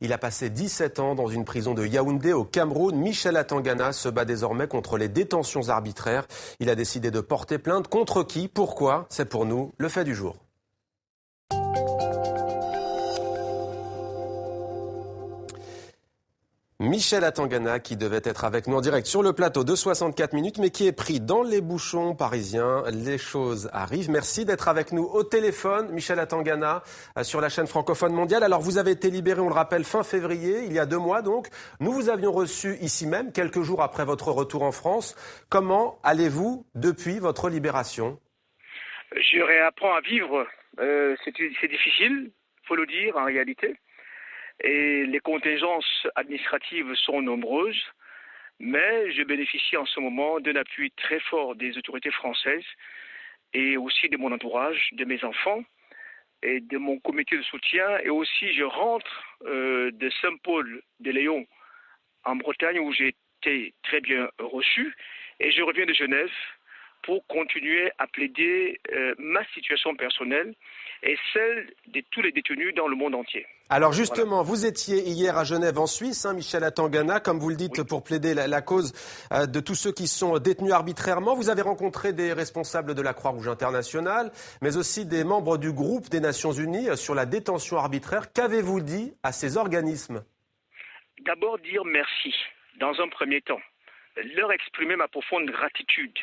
Il a passé 17 ans dans une prison de Yaoundé au Cameroun. Michel Atangana se bat désormais contre les détentions arbitraires. Il a décidé de porter plainte. Contre qui? Pourquoi? C'est pour nous le fait du jour. Michel Atangana qui devait être avec nous en direct sur le plateau de 64 minutes mais qui est pris dans les bouchons parisiens. Les choses arrivent. Merci d'être avec nous au téléphone. Michel Atangana sur la chaîne francophone mondiale. Alors vous avez été libéré, on le rappelle, fin février, il y a 2 mois donc. Nous vous avions reçu ici même, quelques jours après votre retour en France. Comment allez-vous depuis votre libération? Je réapprends à vivre. C'est difficile, faut le dire en réalité. Et les contingences administratives sont nombreuses, mais je bénéficie en ce moment d'un appui très fort des autorités françaises et aussi de mon entourage, de mes enfants et de mon comité de soutien. Et aussi, je rentre de Saint-Paul-de-Léon en Bretagne où j'ai été très bien reçu et je reviens de Genève pour continuer à plaider ma situation personnelle et celle de tous les détenus dans le monde entier. Alors justement, Vous étiez hier à Genève en Suisse, Michel Atangana, comme vous le dites, pour plaider la cause de tous ceux qui sont détenus arbitrairement. Vous avez rencontré des responsables de la Croix-Rouge internationale, mais aussi des membres du groupe des Nations Unies sur la détention arbitraire. Qu'avez-vous dit à ces organismes? D'abord dire merci, dans un premier temps. Leur exprimer ma profonde gratitude.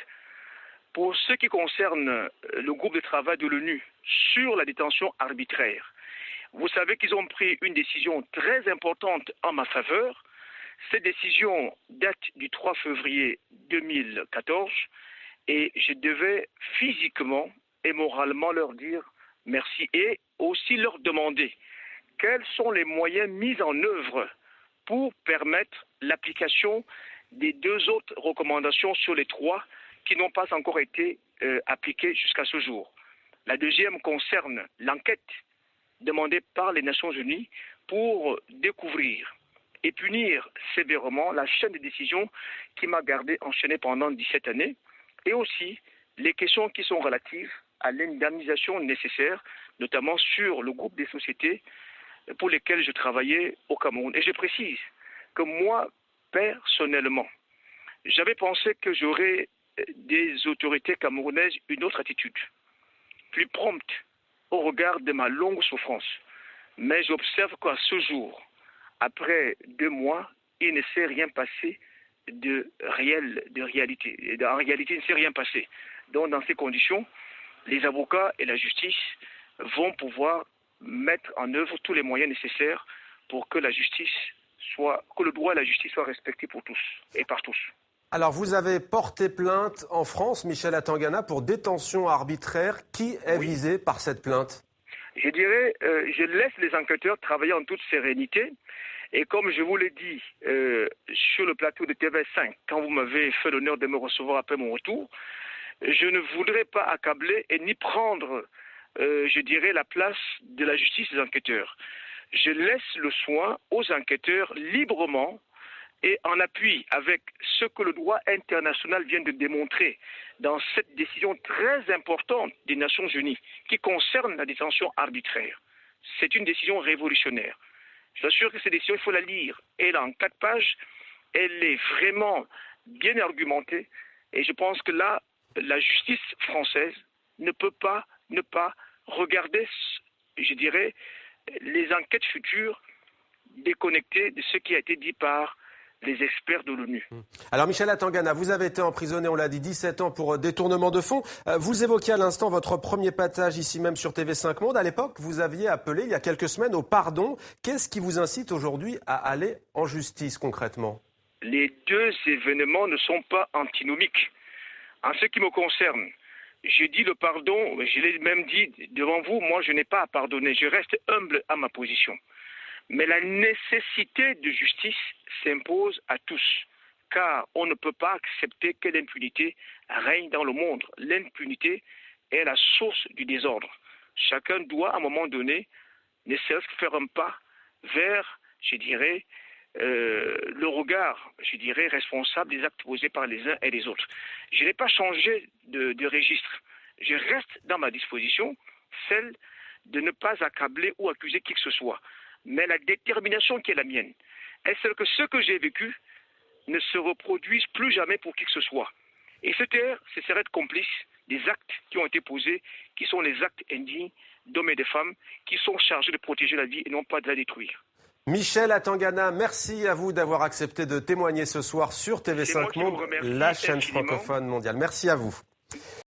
Pour ce qui concerne le groupe de travail de l'ONU sur la détention arbitraire, vous savez qu'ils ont pris une décision très importante en ma faveur. Cette décision date du 3 février 2014 et je devais physiquement et moralement leur dire merci et aussi leur demander quels sont les moyens mis en œuvre pour permettre l'application des 2 autres recommandations sur les 3 qui n'ont pas encore été appliquées jusqu'à ce jour. La deuxième concerne l'enquête demandée par les Nations Unies pour découvrir et punir sévèrement la chaîne de décision qui m'a gardé enchaîné pendant 17 années et aussi les questions qui sont relatives à l'indemnisation nécessaire, notamment sur le groupe des sociétés pour lesquelles je travaillais au Cameroun. Et je précise que moi, personnellement, j'avais pensé que j'aurais des autorités camerounaises une autre attitude, plus prompte au regard de ma longue souffrance. Mais j'observe qu'à ce jour, après 2 mois, il ne s'est rien passé de réalité. Et en réalité, il ne s'est rien passé. Donc, dans ces conditions, les avocats et la justice vont pouvoir mettre en œuvre tous les moyens nécessaires pour que que le droit à la justice soit respecté pour tous et par tous. Alors, vous avez porté plainte en France, Michel Atangana, pour détention arbitraire. Qui est visé par cette plainte? Je dirais, je laisse les enquêteurs travailler en toute sérénité. Et comme je vous l'ai dit sur le plateau de TV5, quand vous m'avez fait l'honneur de me recevoir après mon retour, je ne voudrais pas accabler et ni prendre, je dirais, la place de la justice des enquêteurs. Je laisse le soin aux enquêteurs librement et en appui avec ce que le droit international vient de démontrer dans cette décision très importante des Nations Unies qui concerne la détention arbitraire. C'est une décision révolutionnaire. Je suis sûr que cette décision, il faut la lire. Elle est en 4 pages, elle est vraiment bien argumentée et je pense que là, la justice française ne peut pas ne pas regarder, je dirais, les enquêtes futures déconnectées de ce qui a été dit par les experts de l'ONU. Alors Michel Atangana, vous avez été emprisonné, on l'a dit, 17 ans pour détournement de fonds. Vous évoquiez à l'instant votre premier passage ici même sur TV5 Monde. À l'époque, vous aviez appelé il y a quelques semaines au pardon. Qu'est-ce qui vous incite aujourd'hui à aller en justice concrètement? Les 2 événements ne sont pas antinomiques. En ce qui me concerne, j'ai dit le pardon, je l'ai même dit devant vous, moi je n'ai pas à pardonner, je reste humble à ma position. Mais la nécessité de justice s'impose à tous, car on ne peut pas accepter que l'impunité règne dans le monde. L'impunité est la source du désordre. Chacun doit, à un moment donné, ne serait-ce que faire un pas vers, je dirais, le regard, je dirais, responsable des actes posés par les uns et les autres. Je n'ai pas changé de registre. Je reste dans ma disposition, celle de ne pas accabler ou accuser qui que ce soit. mais la détermination qui est la mienne est celle que ce que j'ai vécu ne se reproduise plus jamais pour qui que ce soit. Et se taire, ce serait être complice des actes qui ont été posés, qui sont les actes indignes d'hommes et de femmes qui sont chargés de protéger la vie et non pas de la détruire. Michel Atangana, merci à vous d'avoir accepté de témoigner ce soir sur TV5 Monde, la chaîne francophone mondiale. Merci à vous.